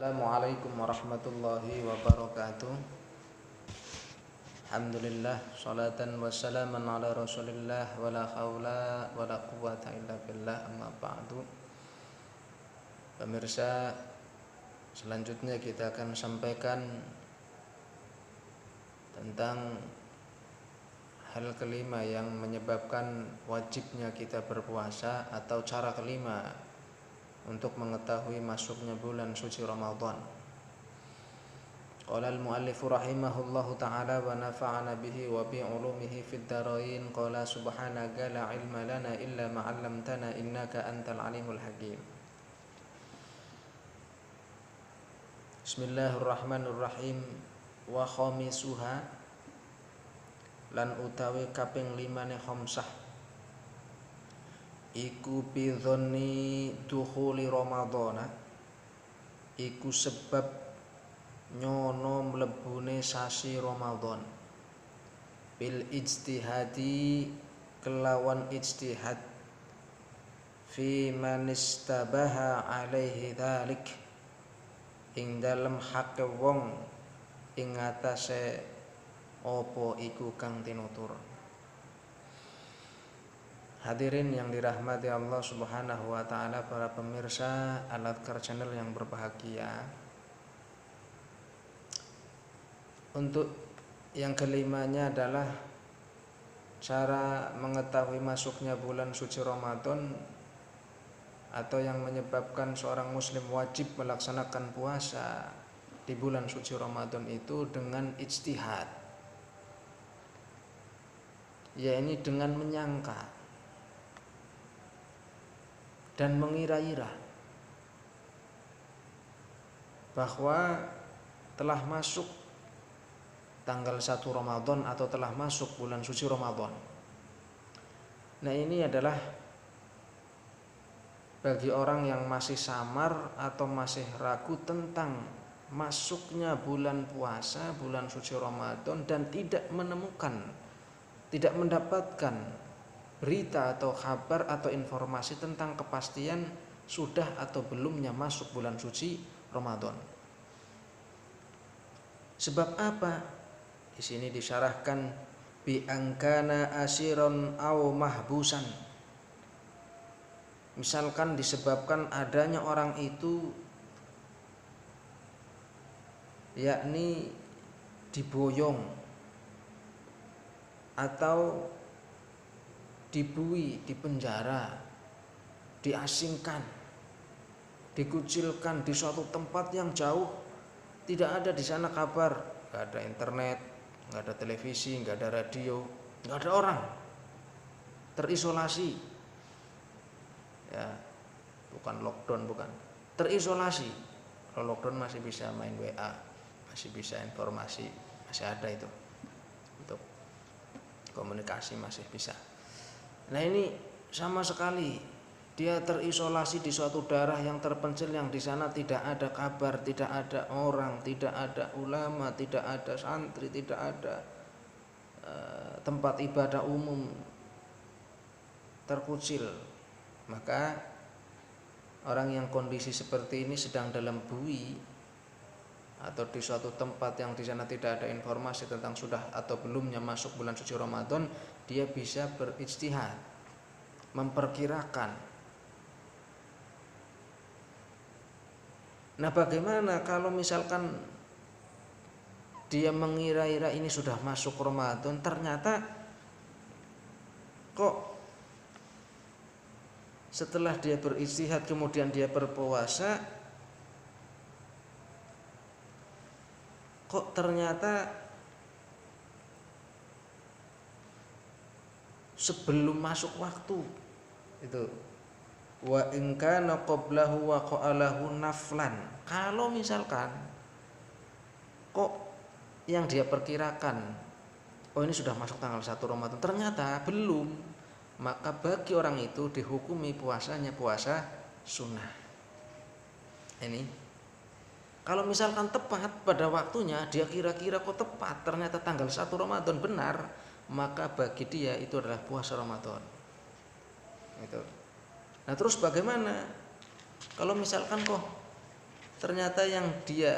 Assalamualaikum warahmatullahi wabarakatuh. Alhamdulillah, salatan wassalaman ala rasulillah, wala hawla wala quwata illa billah, amma ba'du. Pemirsa, selanjutnya kita akan sampaikan tentang hal kelima yang menyebabkan wajibnya kita berpuasa, atau cara kelima untuk mengetahui masuknya bulan suci Ramadan. Qala al-muallif rahimahullahu ta'ala wa nafa'ana bihi wa bi 'ulumihi fid dharain. Qala subhanaka la 'ilma lana illa ma 'allamtana innaka antal 'alimul hakim. Bismillahirrahmanirrahim. Wa khamisuha, lan utawi kaping 5 khamsah iku bidhonni dukhuli Ramadhana, iku sebab nyono mlebune sasi Ramadan, bil ijtihadi kelawan ijtihad, fi man istabaha alaihi dzalik, ing dalem hak wong ing atase apa iku kang tinutur. Hadirin yang dirahmati Allah Subhanahu wa taala, para pemirsa Al-Adhkar Channel yang berbahagia. Untuk yang kelimanya adalah cara mengetahui masuknya bulan suci Ramadan, atau yang menyebabkan seorang muslim wajib melaksanakan puasa di bulan suci Ramadan itu dengan ijtihad, yaitu dengan menyangka dan mengira-ira bahwa telah masuk tanggal 1 Ramadan atau telah masuk bulan suci Ramadan. Nah, ini adalah bagi orang yang masih samar atau masih ragu tentang masuknya bulan puasa, bulan suci Ramadan, dan tidak mendapatkan berita atau kabar atau informasi tentang kepastian sudah atau belumnya masuk bulan suci Ramadan. Sebab apa? Di sini disyarahkan bi angkana asiron au mahbusan. Misalkan disebabkan adanya orang itu yakni diboyong atau dibui, dipenjara, diasingkan, dikucilkan di suatu tempat yang jauh, tidak ada di sana kabar, nggak ada internet, nggak ada televisi, nggak ada radio, nggak ada orang, terisolasi, ya, bukan lockdown, bukan, terisolasi. Kalau lockdown masih bisa main WA, masih bisa informasi, masih ada itu untuk komunikasi, masih bisa. Nah, ini sama sekali dia terisolasi di suatu daerah yang terpencil, yang di sana tidak ada kabar, tidak ada orang, tidak ada ulama, tidak ada santri, tidak ada tempat ibadah umum, terkucil. Maka orang yang kondisi seperti ini sedang dalam bui atau di suatu tempat yang di sana tidak ada informasi tentang sudah atau belumnya masuk bulan suci Ramadan, dia bisa berijtihad, memperkirakan. Nah, bagaimana kalau misalkan dia mengira-ira ini sudah masuk Ramadan, ternyata kok setelah dia berijtihad kemudian dia berpuasa, kok ternyata sebelum masuk waktu itu, wa in kana qablahu wa qa'alahu naflan. Kalau misalkan kok yang dia perkirakan, oh ini sudah masuk tanggal 1 Ramadan, ternyata belum, maka bagi orang itu dihukumi puasanya puasa sunnah. Ini kalau misalkan tepat pada waktunya, dia kira-kira kok tepat, ternyata tanggal 1 Ramadan benar, maka bagi dia itu adalah puasa Ramadan. Itu. Nah, terus bagaimana kalau misalkan kok ternyata yang dia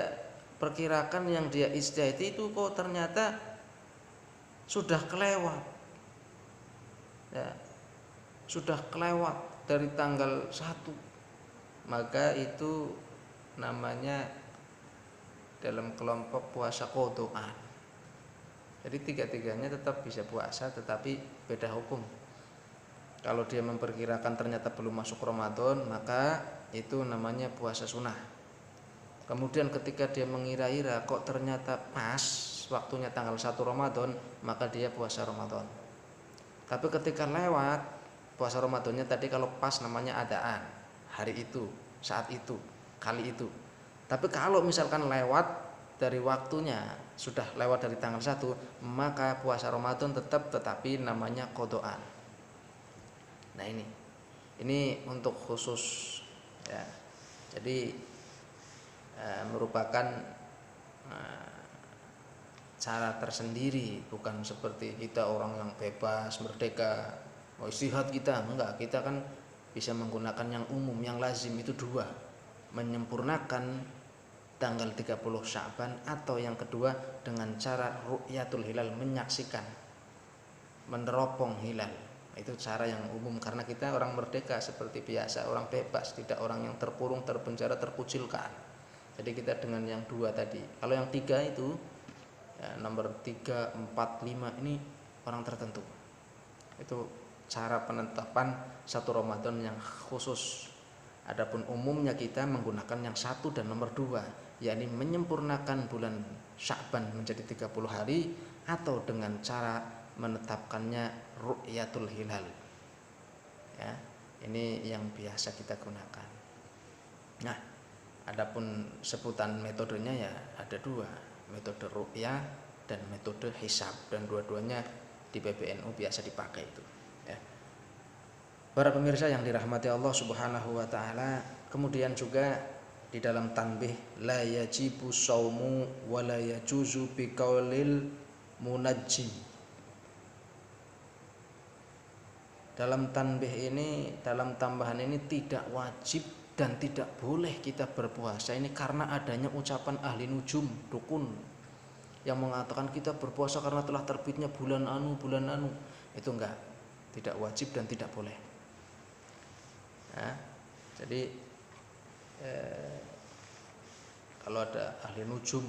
perkirakan, yang dia ijtihadi itu kok ternyata sudah kelewat. Ya, sudah kelewat dari tanggal 1. Maka itu namanya dalam kelompok puasa qodhoan. Jadi tiga-tiganya tetap bisa puasa, tetapi beda hukum. Kalau dia memperkirakan ternyata belum masuk Ramadan, maka itu namanya puasa sunnah. Kemudian ketika dia mengira-ira kok ternyata pas waktunya tanggal 1 Ramadan, maka dia puasa Ramadan. Tapi ketika lewat puasa Ramadannya tadi, kalau pas namanya adaan, hari itu, saat itu, kali itu. Tapi kalau misalkan lewat dari waktunya, sudah lewat dari tanggal 1, maka puasa Ramadan tetap, tetapi namanya qodhoan. Nah ini untuk khusus ya. Jadi merupakan cara tersendiri, bukan seperti kita orang yang bebas, merdeka, mau istihad kita, enggak. Kita kan bisa menggunakan yang umum, yang lazim itu 2, menyempurnakan tanggal 30 Sya'ban, atau yang kedua dengan cara ru'yatul hilal, menyaksikan, meneropong hilal. Itu cara yang umum, karena kita orang merdeka seperti biasa, orang bebas, tidak orang yang terkurung, terpenjara, terkucilkan. Jadi kita dengan yang 2 tadi. Kalau yang 3 itu ya, nomor 3, 4, 5 ini orang tertentu. Itu cara penetapan 1 Ramadan yang khusus. Adapun umumnya kita menggunakan yang 1 dan nomor 2, yakni menyempurnakan bulan Sya'ban menjadi 30 hari, atau dengan cara menetapkannya ru'yatul hilal. Ya, ini yang biasa kita gunakan. Nah, adapun sebutan metodenya ya ada 2, metode ru'yah dan metode hisab, dan dua-duanya di PBNU biasa dipakai itu. Ya. Para pemirsa yang dirahmati Allah Subhanahu wa taala, kemudian juga di dalam tanbih la yajibu shaumu wa la yajuzu biqaulil munajjim. Dalam tanbih ini, dalam tambahan ini, tidak wajib dan tidak boleh kita berpuasa ini karena adanya ucapan ahli nujum, dukun, yang mengatakan kita berpuasa karena telah terbitnya bulan anu. Itu enggak, tidak wajib dan tidak boleh. Nah, jadi kalau ada ahli nujum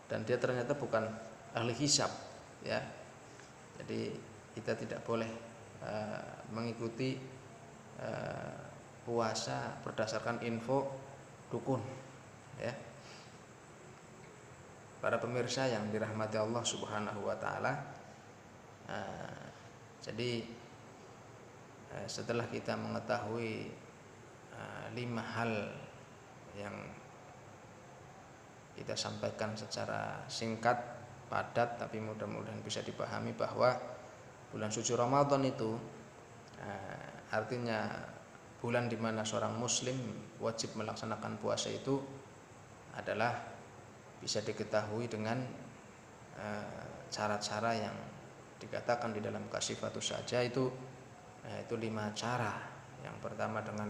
dan dia ternyata bukan ahli hisab, ya, jadi kita tidak boleh mengikuti puasa berdasarkan info dukun, ya. Para pemirsa yang dirahmati Allah Subhanahu wa taala, jadi setelah kita mengetahui 5 hal yang kita sampaikan secara singkat, padat, tapi mudah-mudahan bisa dipahami bahwa bulan suci Ramadan itu artinya bulan di mana seorang muslim wajib melaksanakan puasa itu adalah bisa diketahui dengan cara-cara yang dikatakan di dalam Kasyifatus Saja itu 5 cara. Yang pertama dengan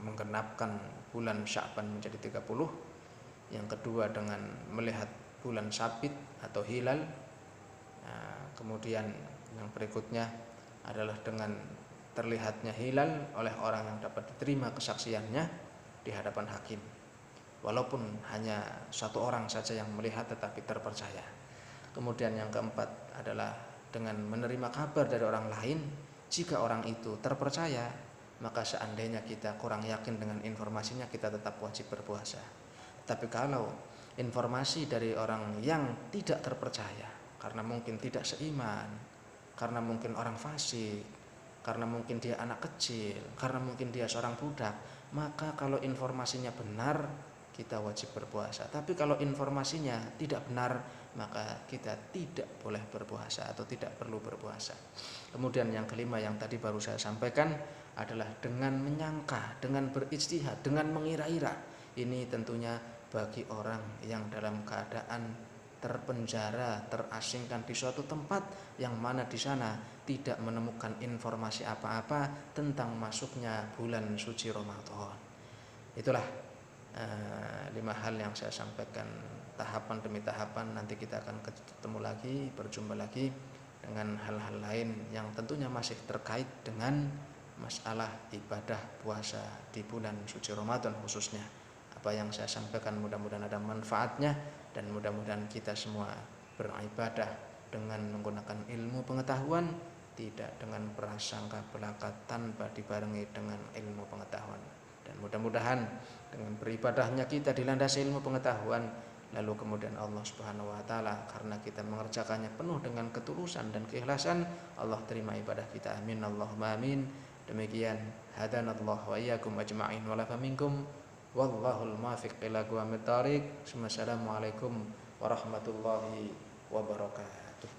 menggenapkan bulan Sya'ban menjadi 30, yang kedua dengan melihat bulan sabit atau hilal, kemudian yang berikutnya adalah dengan terlihatnya hilal oleh orang yang dapat diterima kesaksiannya di hadapan hakim, walaupun hanya 1 orang saja yang melihat tetapi terpercaya. Kemudian yang keempat adalah dengan menerima kabar dari orang lain. Jika orang itu terpercaya, maka seandainya kita kurang yakin dengan informasinya, kita tetap wajib berpuasa. Tapi kalau informasi dari orang yang tidak terpercaya, karena mungkin tidak seiman, karena mungkin orang fasik, karena mungkin dia anak kecil, karena mungkin dia seorang budak, maka kalau informasinya benar, kita wajib berpuasa. Tapi kalau informasinya tidak benar, maka kita tidak boleh berpuasa atau tidak perlu berpuasa. Kemudian yang kelima yang tadi baru saya sampaikan adalah dengan menyangka, dengan berijtihad, dengan mengira-ira. Ini tentunya bagi orang yang dalam keadaan terpenjara, terasingkan di suatu tempat yang mana di sana tidak menemukan informasi apa-apa tentang masuknya bulan suci Ramadan. Itulah 5 hal yang saya sampaikan tahapan demi tahapan. Nanti kita akan ketemu lagi, berjumpa lagi dengan hal-hal lain yang tentunya masih terkait dengan masalah ibadah puasa di bulan suci Ramadan khususnya. Apa yang saya sampaikan mudah-mudahan ada manfaatnya, dan mudah-mudahan kita semua beribadah dengan menggunakan ilmu pengetahuan, tidak dengan prasangka belaka tanpa dibarengi dengan ilmu pengetahuan. Dan mudah-mudahan dengan beribadahnya kita dilandasi ilmu pengetahuan, lalu kemudian Allah Subhanahu wa taala karena kita mengerjakannya penuh dengan ketulusan dan keikhlasan, Allah terima ibadah kita. Amin Allahumma amin. Demikian, hadanallahu wa iyyakum ajma'in wa lafa minkum wallahul muwaffiq ila aqwamit thoriq. Wassalamualaikum warahmatullahi wabarakatuh.